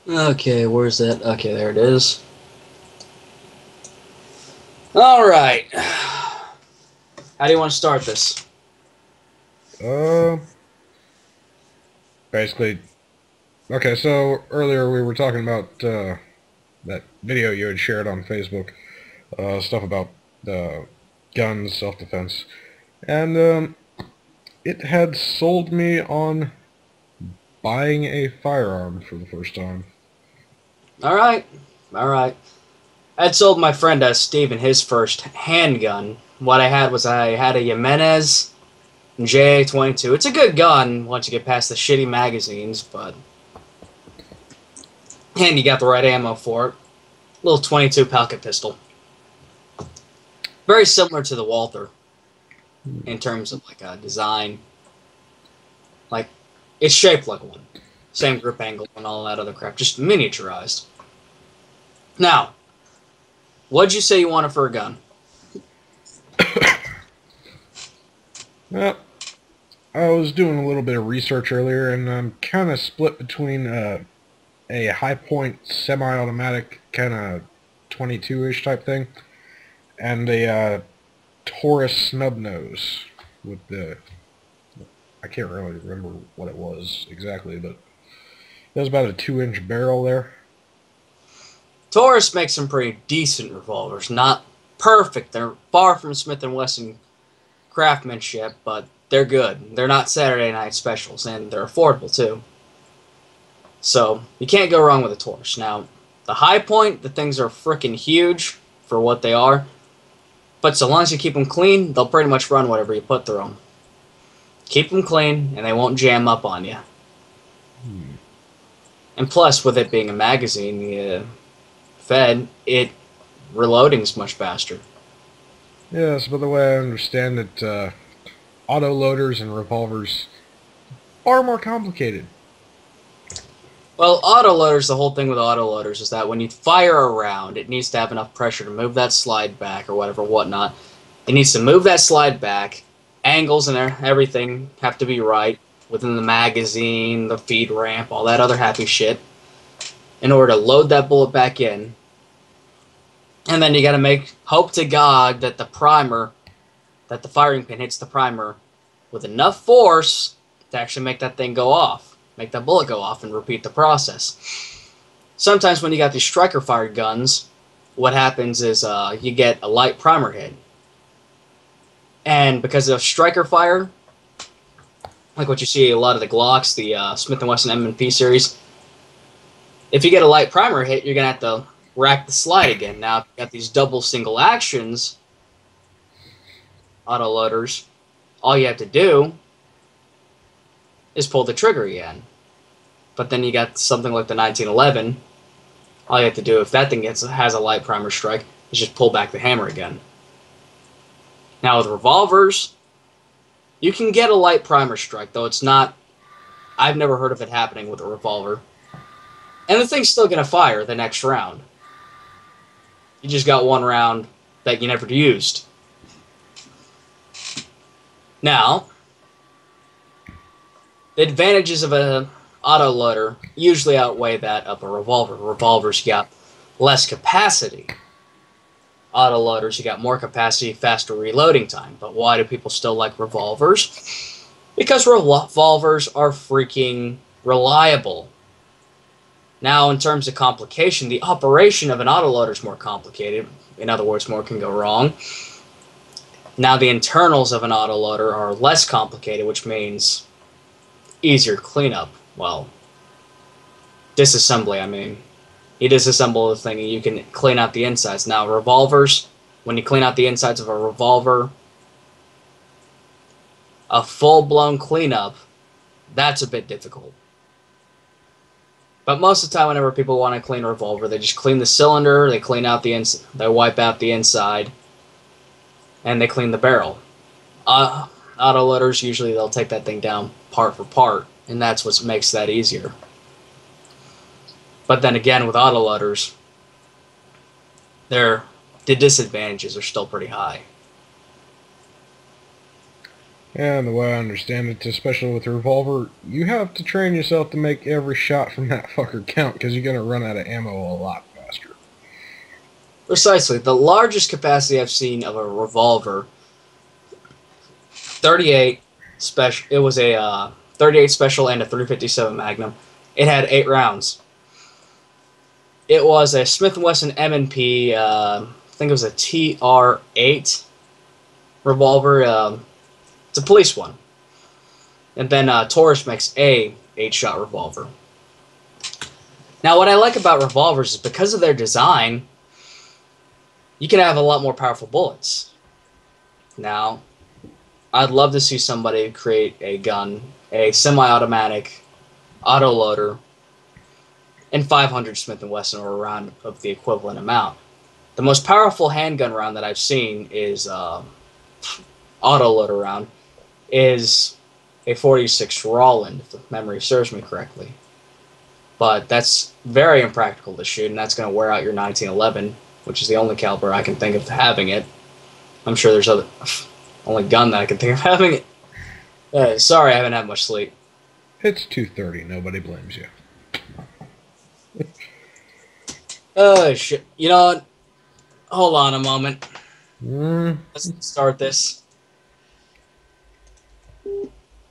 Okay, where's that? Okay, there it is. All right. How do you want to start this? Uh, basically, okay. So earlier we were talking about that video you had shared on Facebook, stuff about guns, self-defense, and it had sold me on buying a firearm for the first time. All right. All right. I'd sold my friend Steven his first handgun. What I had a Jimenez J22. It's a good gun once you get past the shitty magazines, but and you got the right ammo for it. Little 22 pocket pistol. Very similar to the Walther in terms of like a design. Like it's shaped like one. Same grip angle and all that other crap, just miniaturized. Now, what'd you say you wanted for a gun? Well, I was doing a little bit of research earlier, and I'm kind of split between a high point semi-automatic kind of 22-ish type thing and a Taurus snub nose with the I can't really remember what it was exactly, but it was about a 2-inch barrel there. Taurus makes some pretty decent revolvers. Not perfect. They're far from Smith and Wesson craftsmanship, but they're good. They're not Saturday night specials, and they're affordable too. So you can't go wrong with a Taurus. Now, the high point, the things are freaking huge for what they are, but so long as you keep them clean, they'll pretty much run whatever you put through them. Keep them clean, and they won't jam up on you. Hmm. And plus, with it being a magazine, the Fed, it reloading's much faster. Yes, but the way I understand it, auto loaders and revolvers are more complicated. Well, autoloaders, the whole thing with autoloaders is that when you fire a round, it needs to have enough pressure to move that slide back or whatever, whatnot. It needs to move that slide back. Angles and everything have to be right within the magazine, the feed ramp, all that other happy shit in order to load that bullet back in. And then you got to hope to God that that the firing pin hits the primer with enough force to actually make that thing go off, make that bullet go off, and repeat the process. Sometimes when you got these striker fired guns, what happens is you get a light primer hit. And because of striker fire, like what you see a lot of the Glocks, the Smith & Wesson M&P series, if you get a light primer hit, you're going to have to rack the slide again. Now, if you got these double single actions autoloaders, all you have to do is pull the trigger again. But then you got something like the 1911. All you have to do if that thing has a light primer strike is just pull back the hammer again. Now with revolvers, you can get a light primer strike, though it's not. I've never heard of it happening with a revolver. And the thing's still going to fire the next round. You just got one round that you never used. Now, the advantages of an autoloader usually outweigh that of a revolver. Revolvers, you got less capacity. Autoloaders, you got more capacity, faster reloading time. But why do people still like revolvers? Because revolvers are freaking reliable. Now, in terms of complication, the operation of an autoloader is more complicated. In other words, more can go wrong. Now, the internals of an autoloader are less complicated, which means easier cleanup. Well, disassembly, I mean. You disassemble the thing and you can clean out the insides. Now, revolvers, when you clean out the insides of a revolver, a full-blown cleanup, that's a bit difficult. But most of the time, whenever people want to clean a revolver, they just clean the cylinder, they clean out the they wipe out the inside, and they clean the barrel. Autoloaders, usually they'll take that thing down part for part, and that's what makes that easier. But then again, with autoloaders, the disadvantages are still pretty high. And the way I understand it, especially with a revolver, you have to train yourself to make every shot from that fucker count, because you're going to run out of ammo a lot faster. Precisely. The largest capacity I've seen of a revolver, 38 special. It was a 38 special and a 357 Magnum. It had 8 rounds. It was a Smith & Wesson M&P, I think it was a TR8 revolver. It's a police one. And then Taurus makes a 8-shot revolver. Now, what I like about revolvers is because of their design, you can have a lot more powerful bullets. Now, I'd love to see somebody create a gun, a semi-automatic autoloader, and 500 Smith & Wesson or a round of the equivalent amount. The most powerful handgun round that I've seen is autoloader round is a 46 Roland, if memory serves me correctly. But that's very impractical to shoot, and that's going to wear out your 1911, which is the only caliber I can think of having it. I'm sure there's only gun that I can think of having it. Sorry, I haven't had much sleep. It's 2:30. Nobody blames you. Oh, shit. You know what? Hold on a moment. Let's start this.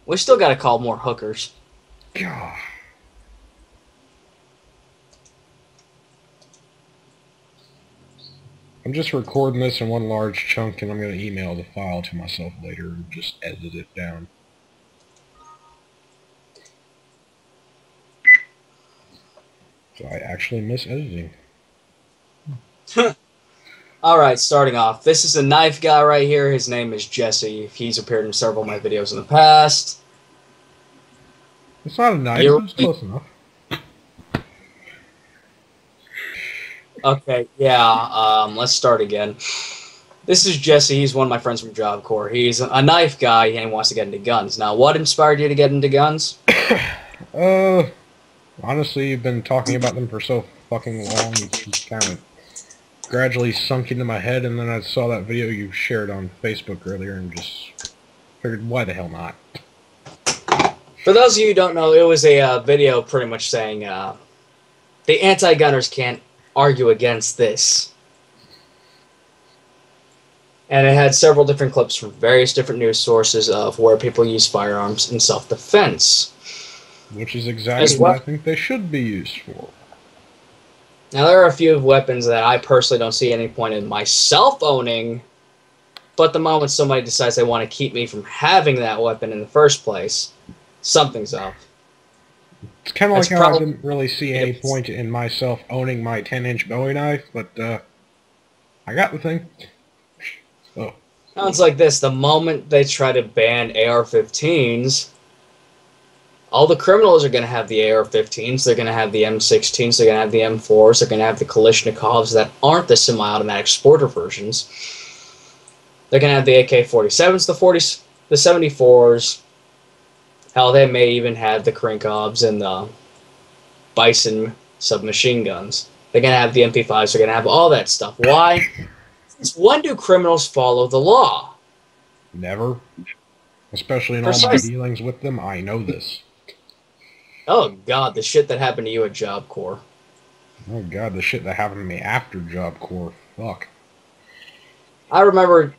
We still got to call more hookers. God. I'm just recording this in one large chunk, and I'm going to email the file to myself later and just edit it down. So I actually miss editing. Alright, starting off. This is a knife guy right here. His name is Jesse. He's appeared in several of my videos in the past. It's not a knife, it's close enough. Okay, yeah, let's start again. This is Jesse. He's one of my friends from Job Corps. He's a knife guy and he wants to get into guns. Now, what inspired you to get into guns? Honestly, you've been talking about them for so fucking long, it's kind of gradually sunk into my head, and then I saw that video you shared on Facebook earlier and just figured, why the hell not? For those of you who don't know, it was a video pretty much saying the anti-gunners can't argue against this. And it had several different clips from various different news sources of where people use firearms in self-defense. Which is exactly what I think they should be used for. Now, there are a few weapons that I personally don't see any point in myself owning, but the moment somebody decides they want to keep me from having that weapon in the first place, something's up. It's kind of like how I didn't really see any point in myself owning my 10-inch Bowie knife, but I got the thing. So. Sounds like this. The moment they try to ban AR-15s, all the criminals are going to have the AR-15s, they're going to have the M16s, they're going to have the M4s, they're going to have the Kalashnikovs that aren't the semi-automatic sporter versions. They're going to have the AK-47s, the 74s. Hell, they may even have the Krinkovs and the Bison submachine guns. They're going to have the MP5s, they're going to have all that stuff. Why? Since when do criminals follow the law? Never. Especially in all my dealings with them, I know this. Oh, God, the shit that happened to you at Job Corps. Oh, God, the shit that happened to me after Job Corps. Fuck. I remember...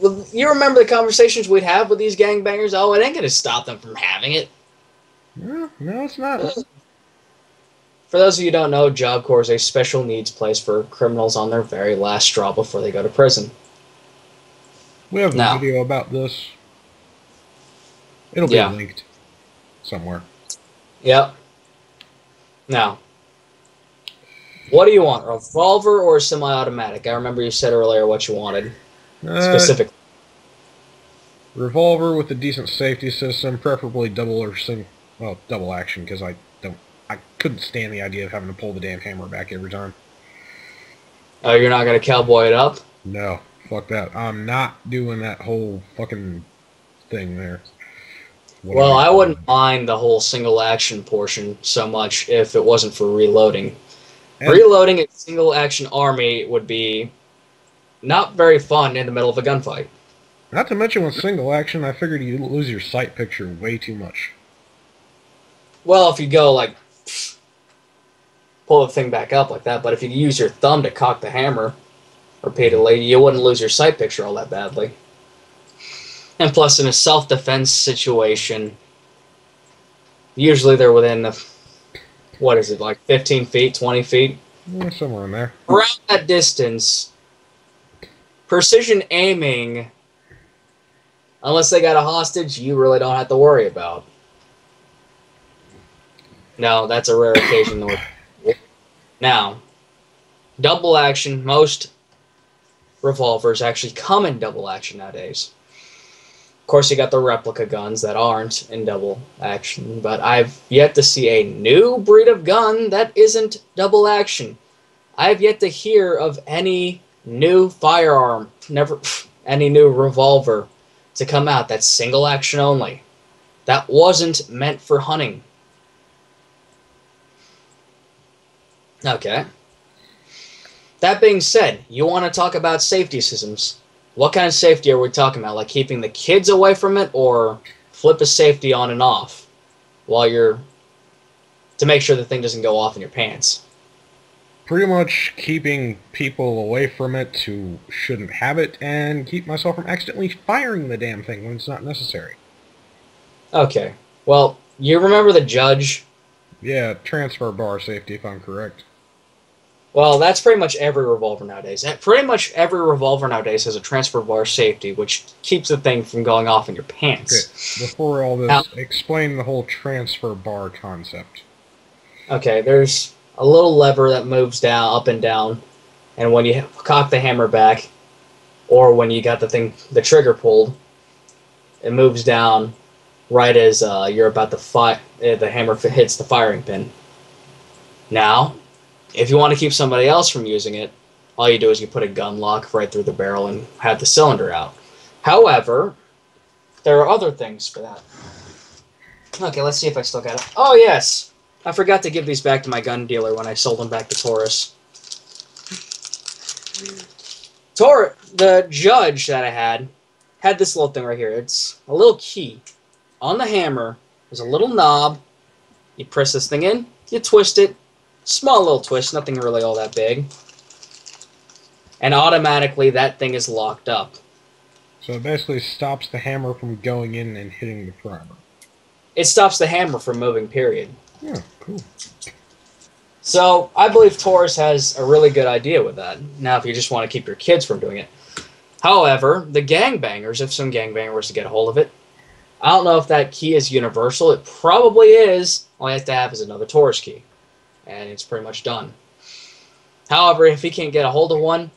You remember the conversations we'd have with these gangbangers? Oh, it ain't going to stop them from having it. No, it's not. For those of you who don't know, Job Corps is a special needs place for criminals on their very last straw before they go to prison. We have a video about this. It'll be linked somewhere. Yep. Now, what do you want, a revolver or a semi-automatic? I remember you said earlier what you wanted, specifically. Revolver with a decent safety system, preferably double or double action, because I couldn't stand the idea of having to pull the damn hammer back every time. Oh, you're not going to cowboy it up? No, fuck that. I'm not doing that whole fucking thing there. Well, I wouldn't mind the whole single action portion so much if it wasn't for reloading. Reloading a single action army would be not very fun in the middle of a gunfight. Not to mention with single action, I figured you'd lose your sight picture way too much. Well, if you go, like, pull the thing back up like that, but if you use your thumb to cock the hammer repeatedly, you wouldn't lose your sight picture all that badly. And plus, in a self-defense situation, usually they're within, what is it, like 15 feet, 20 feet? Yeah, somewhere in there. Around that distance, precision aiming, unless they got a hostage, you really don't have to worry about. No, that's a rare occasion. Now, double action, most revolvers actually come in double action nowadays. Of course, you got the replica guns that aren't in double action, but I've yet to see a new breed of gun that isn't double action. I've yet to hear of any new firearm, any new revolver to come out that's single action only. That wasn't meant for hunting. Okay. That being said, you want to talk about safety systems. What kind of safety are we talking about? Like keeping the kids away from it, or flip a safety on and off while you're, to make sure the thing doesn't go off in your pants? Pretty much keeping people away from it who shouldn't have it, and keep myself from accidentally firing the damn thing when it's not necessary. Okay. Well, you remember the Judge? Yeah, transfer bar safety if I'm correct. Well, that's pretty much every revolver nowadays. Pretty much every revolver nowadays has a transfer bar safety, which keeps the thing from going off in your pants. Okay, before all this, explain the whole transfer bar concept. Okay, there's a little lever that moves down, up and down, and when you cock the hammer back, or when you got the trigger pulled, it moves down right as you're about to the hammer hits the firing pin. Now, if you want to keep somebody else from using it, all you do is you put a gun lock right through the barrel and have the cylinder out. However, there are other things for that. Okay, let's see if I still got it. Oh, yes! I forgot to give these back to my gun dealer when I sold them back to Taurus. The Judge that I had this little thing right here. It's a little key. On the hammer, there's a little knob. You press this thing in, you twist it. Small little twist, nothing really all that big. And automatically that thing is locked up. So it basically stops the hammer from going in and hitting the primer. It stops the hammer from moving, period. Yeah, cool. So, I believe Taurus has a really good idea with that. Now, if you just want to keep your kids from doing it. However, the gangbangers, if some gangbanger was to get a hold of it, I don't know if that key is universal. It probably is. All you have to have is another Taurus key. And it's pretty much done. However, if he can't get a hold of one,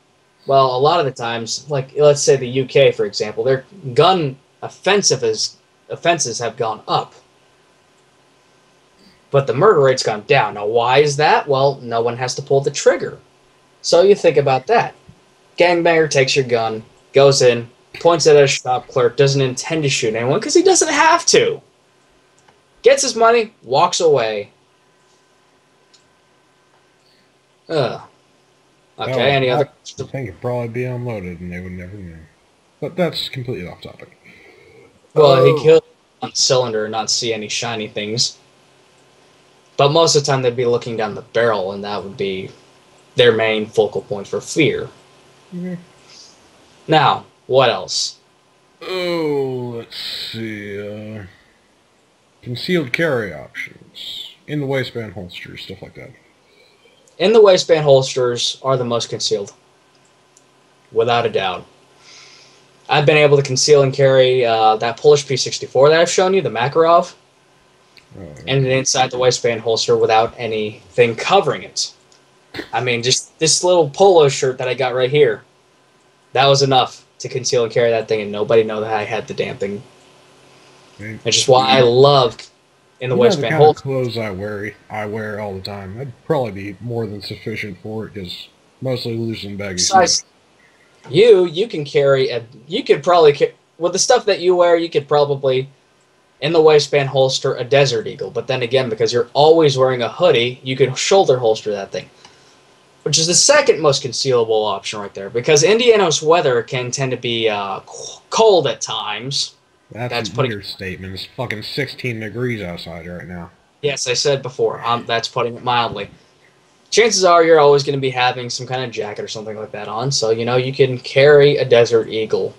well, a lot of the times, like, let's say the UK, for example, their gun offenses have gone up. But the murder rate's gone down. Now, why is that? Well, no one has to pull the trigger. So you think about that. Gangbanger takes your gun, goes in, points it at a shop clerk, doesn't intend to shoot anyone because he doesn't have to. Gets his money, walks away. Okay, any other? I think it'd probably be unloaded and they would never know. But that's completely off topic. Well, he killed on cylinder and not see any shiny things. But most of the time they'd be looking down the barrel, and that would be their main focal point for fear. Mm-hmm. Now, what else? Oh, let's see. Concealed carry options. In the waistband holsters, stuff like that. In the waistband holsters are the most concealed. Without a doubt. I've been able to conceal and carry that Polish P64 that I've shown you, the Makarov, and inside the waistband holster without anything covering it. I mean, just this little polo shirt that I got right here, that was enough to conceal and carry that thing, and nobody know that I had the damn thing. It's just why I love in the waistband holster. The clothes I wear all the time. That'd probably be more than sufficient for it, because mostly loose and baggy. Besides, you can carry you could probably with the stuff that you wear, you could probably in the waistband holster a Desert Eagle. But then again, because you're always wearing a hoodie, you could shoulder holster that thing. which is the second most concealable option right there, because Indiana's weather can tend to be cold at times. That's an understatement. It's fucking 16 degrees outside right now. Yes, I said before. That's putting it mildly. Chances are you're always going to be having some kind of jacket or something like that on, so you can carry a Desert Eagle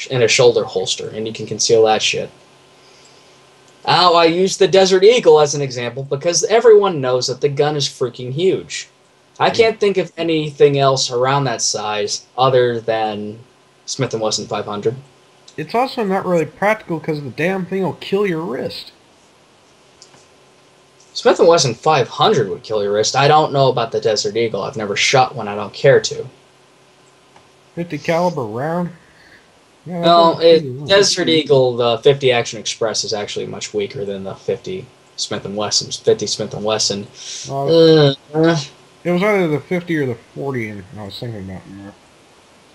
in a shoulder holster, and you can conceal that shit. Now, I use the Desert Eagle as an example because everyone knows that the gun is freaking huge. I can't think of anything else around that size other than Smith & Wesson 500. It's also not really practical because the damn thing will kill your wrist. Smith & Wesson 500 would kill your wrist. I don't know about the Desert Eagle. I've never shot one. I don't care to. 50 caliber round? Yeah, no, Desert Eagle, the 50 Action Express is actually much weaker than the 50 Smith & Wesson. 50 Smith & Wesson. It was either the 50 or the 40, and I was thinking about more.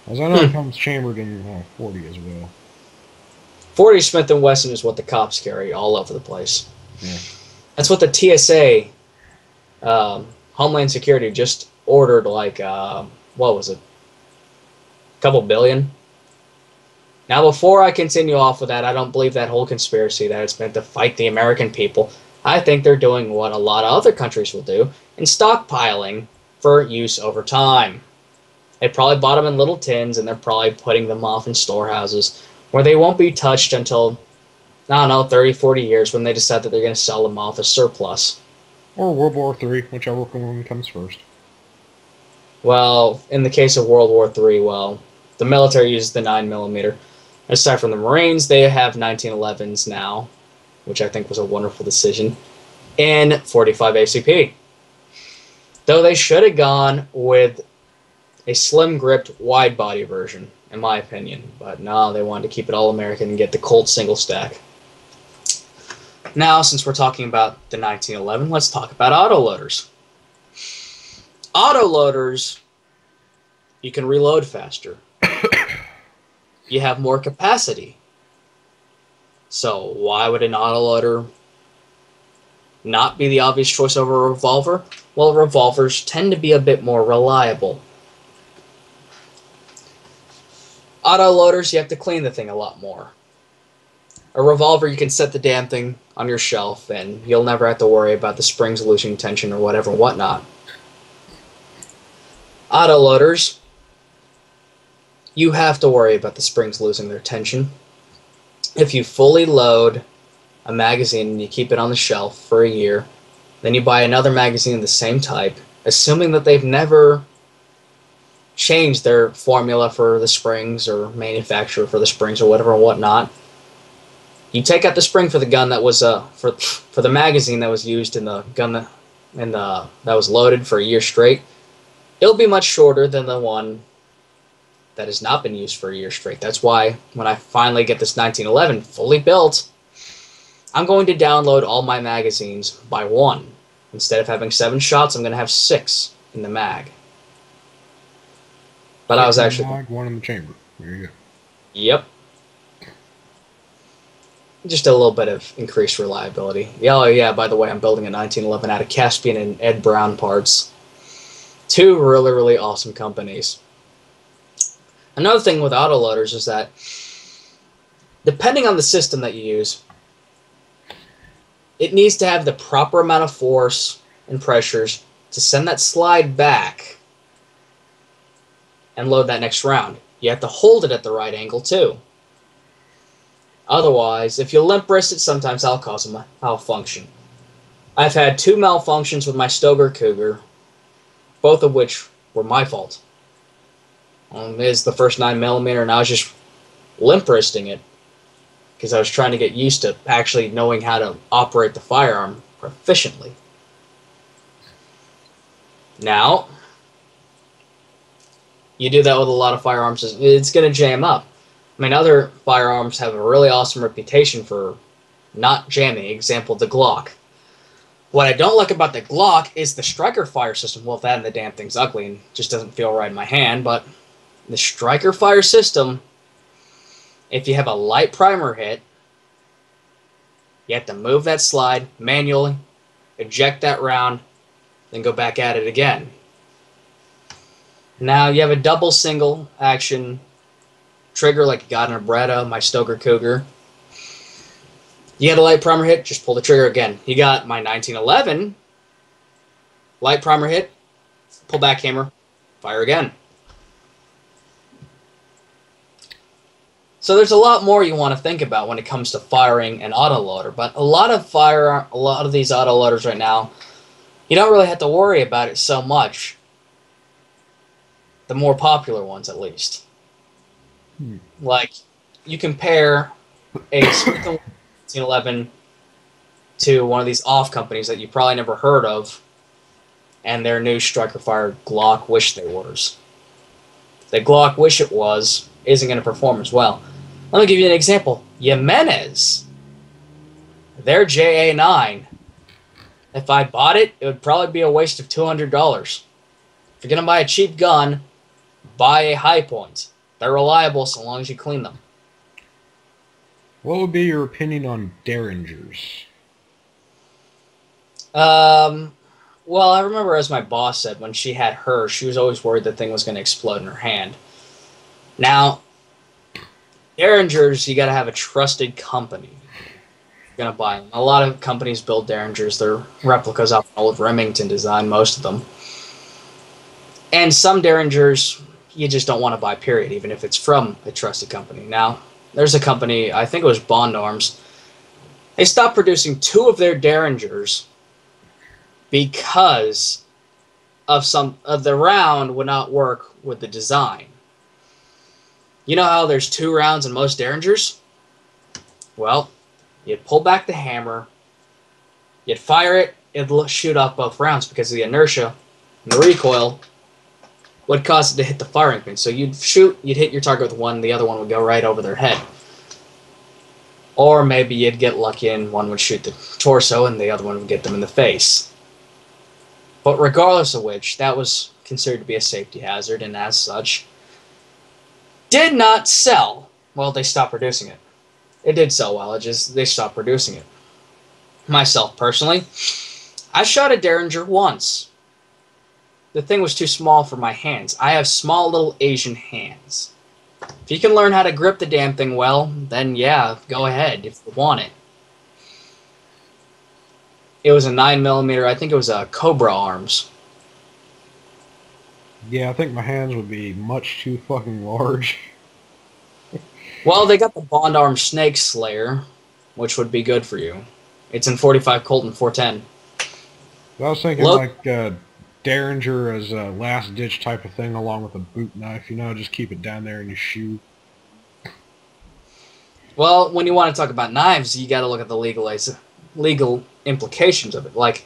As I know it comes chambered in 40 as well. 40 Smith & Wesson is what the cops carry all over the place. Yeah. That's what the TSA, Homeland Security, just ordered, like, what was it? A couple billion? Now, before I continue off with that, I don't believe that whole conspiracy that it's meant to fight the American people. I think they're doing what a lot of other countries will do, and stockpiling for use over time. They probably bought them in little tins, and they're probably putting them off in storehouses where they won't be touched until, I don't know, 30, 40 years when they decide that they're going to sell them off as surplus. Or World War III, whichever one comes first. Well, in the case of World War III, well, the military uses the 9mm. Aside from the Marines, they have 1911s now, which I think was a wonderful decision, and 45 ACP. Though they should have gone with a slim-gripped, wide-body version, in my opinion. But no, they wanted to keep it all American and get the Colt single-stack. Now, since we're talking about the 1911, let's talk about autoloaders. Autoloaders, you can reload faster. You have more capacity. So why would an autoloader not be the obvious choice over a revolver? Well, revolvers tend to be a bit more reliable. Autoloaders, you have to clean the thing a lot more. A revolver, you can set the damn thing on your shelf, and you'll never have to worry about the springs losing tension or whatever and whatnot. Autoloaders, you have to worry about the springs losing their tension. If you fully load a magazine and you keep it on the shelf for a year, then you buy another magazine of the same type, assuming that they've never changed their formula for the springs or manufacturer for the springs or whatever and whatnot. You take out the spring for the gun that was for the magazine that was used in the gun that was loaded for a year straight. It'll be much shorter than the one that has not been used for a year straight. That's why when I finally get this 1911 fully built, I'm going to download all my magazines by one. Instead of having 7 shots, I'm going to have 6 in the mag. But I was actually... Mag, 1 in the chamber. There you go. Yep. Just a little bit of increased reliability. Oh yeah, by the way, I'm building a 1911 out of Caspian and Ed Brown parts. 2 really, really awesome companies. Another thing with autoloaders is that, depending on the system that you use, it needs to have the proper amount of force and pressures to send that slide back and load that next round. You have to hold it at the right angle too. Otherwise, if you limp wrist it, sometimes that'll cause a malfunction. I've had 2 malfunctions with my Stoeger Cougar, both of which were my fault. Is the first 9mm, and I was just limp wristing it because I was trying to get used to actually knowing how to operate the firearm proficiently. Now, you do that with a lot of firearms, it's going to jam up. I mean, other firearms have a really awesome reputation for not jamming. Example, the Glock. What I don't like about the Glock is the striker fire system. Well, that and the damn thing's ugly and just doesn't feel right in my hand, but the striker fire system, if you have a light primer hit, you have to move that slide manually, eject that round, then go back at it again. Now you have a double single action trigger like you got in a Beretta, my Stoker Cougar. You had a light primer hit, just pull the trigger again. You got my 1911, light primer hit, pull back hammer, fire again. So there's a lot more you want to think about when it comes to firing an autoloader, but a lot of these autoloaders right now, you don't really have to worry about it so much. The more popular ones, at least. Like, you compare a Smith & Wesson 1911 to one of these off companies that you probably never heard of, and their new Striker Fire Glock Wish They Wers. The Glock Wish It Was isn't going to perform as well. Let me give you an example. Jimenez, their JA9, if I bought it, it would probably be a waste of $200. If you're going to buy a cheap gun, buy a High Point. They're reliable so long as you clean them. What would be your opinion on Derringers? Well, I remember, as my boss said, when she had hers, she was always worried the thing was going to explode in her hand. Now, Derringers, you got to have a trusted company. You're going to buy them. A lot of companies build Derringers. They're replicas of an old Remington design, most of them. And some Derringers, you just don't want to buy, period, even if it's from a trusted company. Now, there's a company, I think it was Bond Arms. They stopped producing 2 of their Derringers because of the round would not work with the design. You know how there's 2 rounds in most Derringers? Well, you'd pull back the hammer, you'd fire it, it'd shoot off both rounds because of the inertia and the recoil would cause it to hit the firing pin. So you'd shoot, you'd hit your target with one, the other one would go right over their head. Or maybe you'd get lucky and one would shoot the torso and the other one would get them in the face. But regardless of which, that was considered to be a safety hazard, and as such, did not sell. Well, they stopped producing it. It did sell well, they stopped producing it. Myself, personally, I shot a Derringer once. The thing was too small for my hands. I have small little Asian hands. If you can learn how to grip the damn thing well, then yeah, go ahead if you want it. It was a 9mm, I think it was a Cobra Arms. Yeah, I think my hands would be much too fucking large. Well, they got the Bond Arms Snake Slayer, which would be good for you. It's in 45 Colt and 410. I was thinking like Derringer as a last-ditch type of thing, along with a boot knife. You know, just keep it down there in your shoe. Well, when you want to talk about knives, you got to look at the legal implications of it. Like,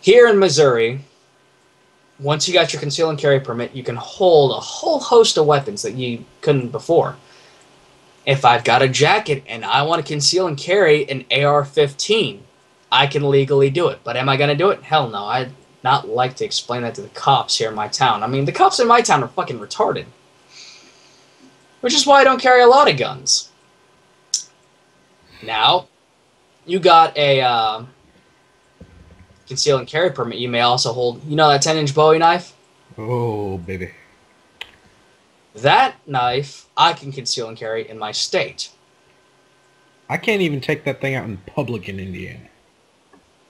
here in Missouri, once you got your conceal and carry permit, you can hold a whole host of weapons that you couldn't before. If I've got a jacket and I want to conceal and carry an AR-15, I can legally do it. But am I going to do it? Hell no. I'd not like to explain that to the cops here in my town. I mean, the cops in my town are fucking retarded. Which is why I don't carry a lot of guns. Now, you got a conceal and carry permit. You may also hold, you know that 10-inch Bowie knife? Oh, baby. That knife, I can conceal and carry in my state. I can't even take that thing out in public in Indiana.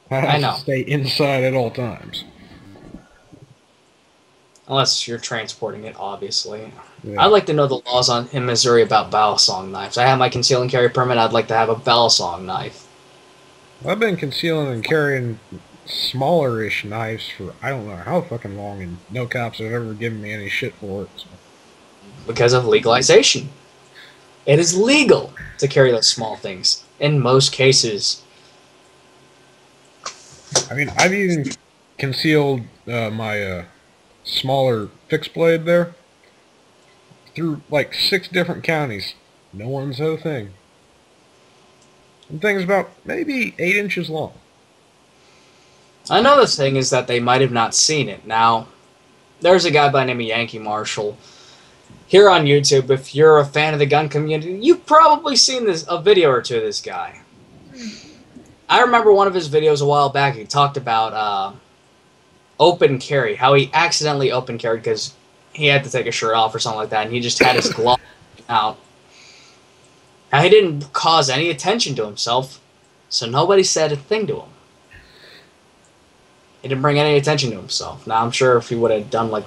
I know. To stay inside at all times. Unless you're transporting it, obviously. Yeah. I'd like to know the laws in Missouri about balisong knives. I have my conceal and carry permit. I'd like to have a balisong knife. I've been concealing and carrying smaller-ish knives for I don't know how fucking long, and no cops have ever given me any shit for it. So. Because of legalization. It is legal to carry those small things in most cases. I mean, I've even concealed my smaller fixed blade there through like 6 different counties. No one said a thing. The thing's about maybe 8 inches long. Another thing is that they might have not seen it. Now, there's a guy by the name of Yankee Marshall here on YouTube. If you're a fan of the gun community, you've probably seen a video or two of this guy. I remember one of his videos a while back. He talked about open carry, how he accidentally open carried because he had to take his shirt off or something like that, and he just had his glove out. Now, he didn't cause any attention to himself, so nobody said a thing to him. He didn't bring any attention to himself. Now, I'm sure if he would have done, like,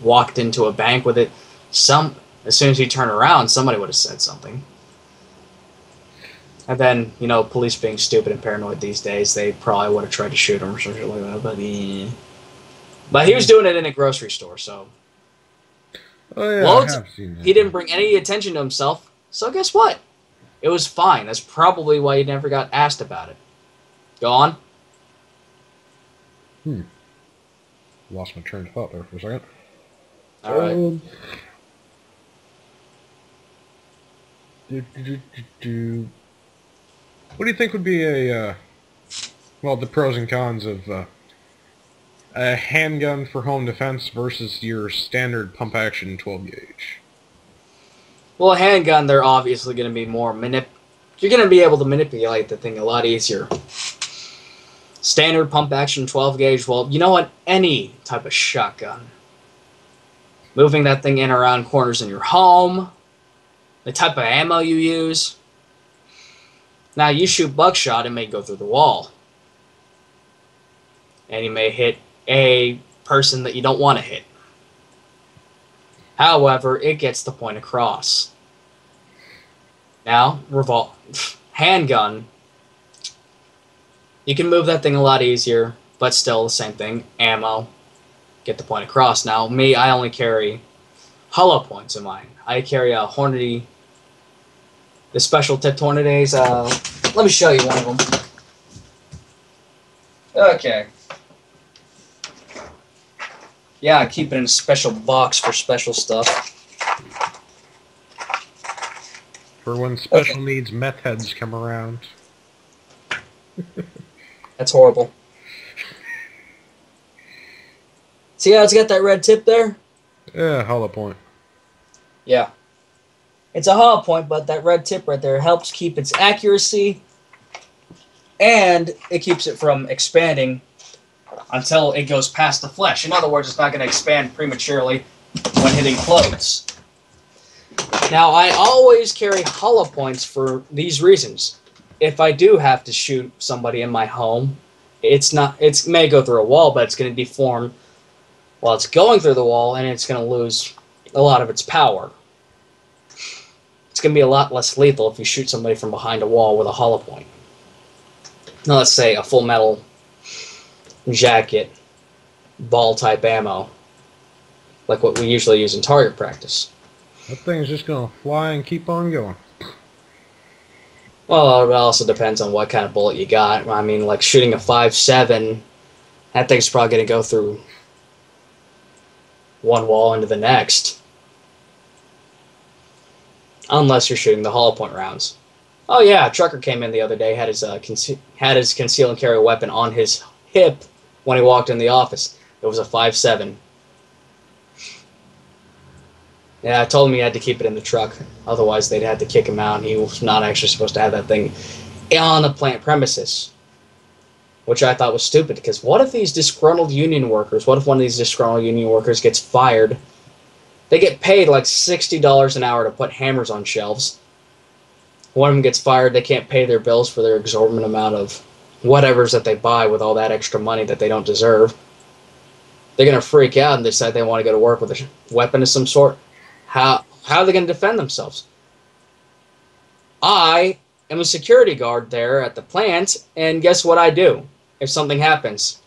walked into a bank with it, as soon as he turned around, somebody would have said something. And then, you know, police being stupid and paranoid these days, they probably would have tried to shoot him or something like that, but yeah. But he was doing it in a grocery store, so... Oh, yeah, Loads, I have seen that. he didn't bring any attention to himself, so guess what? It was fine. That's probably why he never got asked about it. Go on. Lost my train of thought there for a second. All right. What do you think would be well, the pros and cons of a handgun for home defense versus your standard pump-action 12-gauge? Well, a handgun, they're obviously going to be more you're going to be able to manipulate the thing a lot easier. Standard pump-action 12-gauge, well, you know what? Any type of shotgun. Moving that thing in around corners in your home, the type of ammo you use. Now, you shoot buckshot, it may go through the wall. And you may hit a person that you don't want to hit. However, it gets the point across. Now, handgun, you can move that thing a lot easier, but still the same thing. Ammo, get the point across. Now, me, I only carry hollow points in mine. I carry a Hornady, the special tipped Hornadays. Let me show you one of them. Okay. Yeah, I keep it in a special box for special stuff. For when special needs meth heads come around. That's horrible. See how it's got that red tip there? Yeah, hollow point. Yeah. It's a hollow point, but that red tip right there helps keep its accuracy, and it keeps it from expanding until it goes past the flesh. In other words, it's not going to expand prematurely when hitting clothes. Now, I always carry hollow points for these reasons. If I do have to shoot somebody in my home, it may go through a wall, but it's going to deform while it's going through the wall, and it's going to lose a lot of its power. It's going to be a lot less lethal if you shoot somebody from behind a wall with a hollow point. Now, let's say a full metal jacket, ball-type ammo, like what we usually use in target practice. That thing's just going to fly and keep on going. Well, it also depends on what kind of bullet you got. I mean, like shooting a 5.7, that thing's probably going to go through one wall into the next. Unless you're shooting the hollow point rounds. Oh yeah, a trucker came in the other day, had his conceal and carry weapon on his hip when he walked in the office. It was a 5.7. Yeah, I told him he had to keep it in the truck. Otherwise, they'd have to kick him out. He was not actually supposed to have that thing on the plant premises. Which I thought was stupid, because what if these disgruntled union workers, what if one of these disgruntled union workers gets fired? They get paid like $60 an hour to put hammers on shelves. One of them gets fired, they can't pay their bills for their exorbitant amount of whatevers that they buy with all that extra money that they don't deserve. They're going to freak out and decide they want to go to work with a weapon of some sort. How are they going to defend themselves? I am a security guard there at the plant, and guess what I do if something happens?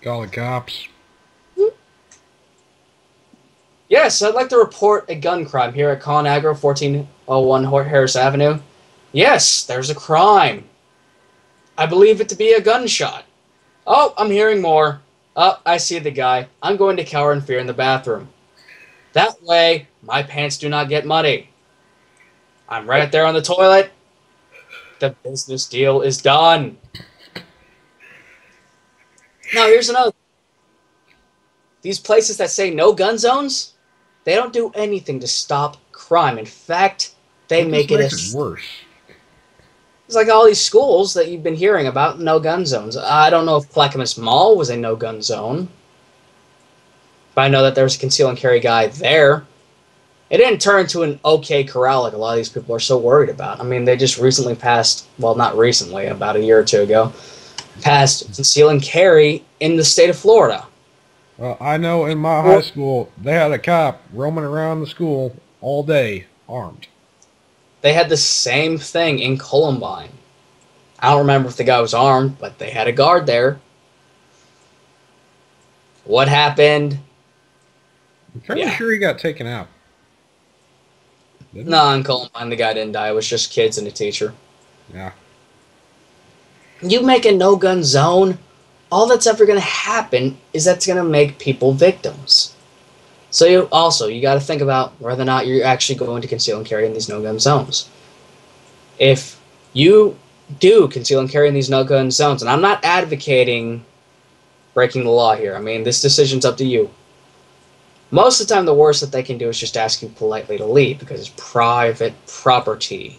Call the cops. Yes, I'd like to report a gun crime here at ConAgra, 1401 Harris Avenue. Yes, there's a crime. I believe it to be a gunshot. Oh, I'm hearing more. Oh, I see the guy. I'm going to cower in fear in the bathroom. That way, my pants do not get muddy. I'm right there on the toilet. The business deal is done. Now, here's another. These places that say no gun zones, they don't do anything to stop crime. In fact, they make it worse. It's like all these schools that you've been hearing about, no gun zones. I don't know if Clackamas Mall was a no gun zone. But I know that there was a conceal and carry guy there. It didn't turn into an OK Corral like a lot of these people are so worried about. I mean, they just recently passed, well, not recently, about a year or two ago, passed conceal and carry in the state of Florida. I know in my high school, they had a cop roaming around the school all day, armed. They had the same thing in Columbine. I don't remember if the guy was armed, but they had a guard there. What happened? I'm fairly sure he got taken out. No, in Columbine, the guy didn't die. It was just kids and a teacher. Yeah. You make a no-gun zone, all that's ever going to happen is that's going to make people victims. So you got to think about whether or not you're actually going to conceal and carry in these no-gun zones. If you do conceal and carry in these no-gun zones, and I'm not advocating breaking the law here. I mean, this decision's up to you. Most of the time, the worst that they can do is just ask you politely to leave because it's private property.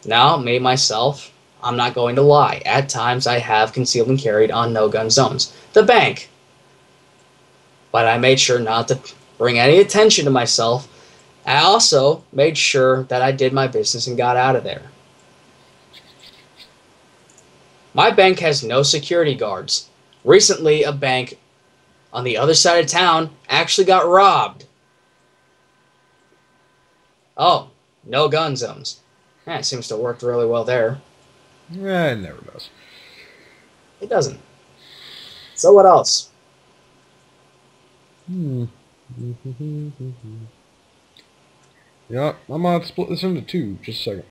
Now, me, myself, I'm not going to lie. At times, I have concealed and carried on no-gun zones. The bank. But I made sure not to bring any attention to myself. I also made sure that I did my business and got out of there. My bank has no security guards. Recently, a bank on the other side of town actually got robbed. Oh, no gun zones. Yeah, it seems to have worked really well there. It never does. It doesn't. So what else? Yeah, I'm going to split this into two. Just a second.